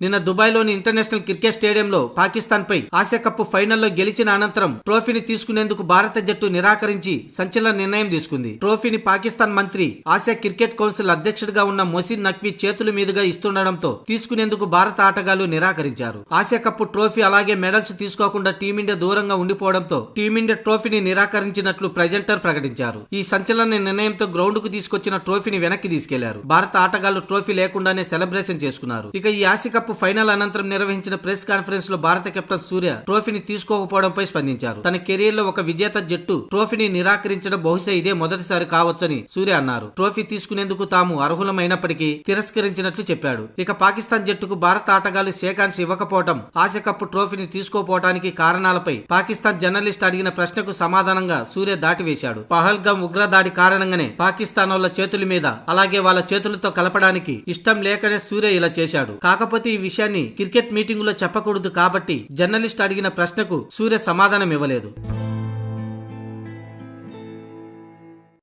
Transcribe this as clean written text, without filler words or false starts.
నిన్న దుబాయ్లోని international cricket స్టేడియంలో పాకిస్తాన్పై Asia cup ఫైనల్లో గెలిచిన అనంతరం ట్రోఫీని తీసుకునేందుకు భారత జట్టు నిరాకరించి సంచలన నిర్ణయం తీసుకుంది. ట్రోఫీని పాకిస్తాన్ మంత్రి, ఆసియా క్రికెట్ కౌన్సిల్ అధ్యక్షుడిగా ఉన్న మొసిన్ నఖ్వీ చేతుల మీదుగా ఇస్తుండటంతో తీసుకునేందుకు భారత ఆటగాళ్లు నిరాకరించారు. ఆసియా కప్ ట్రోఫీ అలాగే మెడల్స్ తీసుకోకుండా టీమిండియా దూరంగా ఉండిపోవడంతో టీమిండియా ట్రోఫీని నిరాకరించినట్లు ప్రెజెంటర్ ప్రకటించారు. ఈ సంచలన నిర్ణయంతో గ్రౌండ్ కు తీసుకొచ్చిన ట్రోఫీని వెనక్కి తీసుకెళ్లారు. భారత ఆటగాళ్లు ట్రోఫీ లేకుండానే సెలబ్రేషన్ చేసుకున్నారు. ఇక ఈ ఆసియా కప్ ఫైనల్ అనంతరం నిర్వహించిన ప్రెస్ కాన్ఫరెన్స్ లో భారత కెప్టెన్ సూర్య ట్రోఫీని తీసుకోకపోవడంపై స్పందించారు. తన కెరీర్ లో ఒక విజేత జట్టు ట్రోఫీని నిరాకరించడం బహుశా ఇదే మొదటిసారి కావచ్చని సూర్య అన్నారు. ట్రోఫీ తీసుకునేందుకు తాము అర్హులమైనప్పటికీ తిరస్కరించినట్లు చెప్పాడు. ఇక పాకిస్తాన్ జట్టుకు భారత ఆటగాళ్లు షేకాన్స్ ఇవ్వకపోవడం, ఆసియా కప్ ట్రోఫీని తీసుకోపోవడానికి కారణాలపై పాకిస్తాన్ జర్నలిస్ట్ అడిగిన ప్రశ్నకు సమాధానంగా సూర్య దాటివేశాడు. పహల్గామ్ ఉగ్రదాడి కారణంగానే పాకిస్తాన్ వాళ్ళ చేతుల మీద అలాగే వాళ్ళ చేతులతో కలపడానికి ఇష్టం లేకనే సూర్య ఇలా చేశాడు. కాకపోతే ఈ విషయాన్ని క్రికెట్ మీటింగులో చెప్పకూడదు కాబట్టి జర్నలిస్ట్ అడిగిన ప్రశ్నకు సూర్య సమాధానం ఇవ్వలేదు.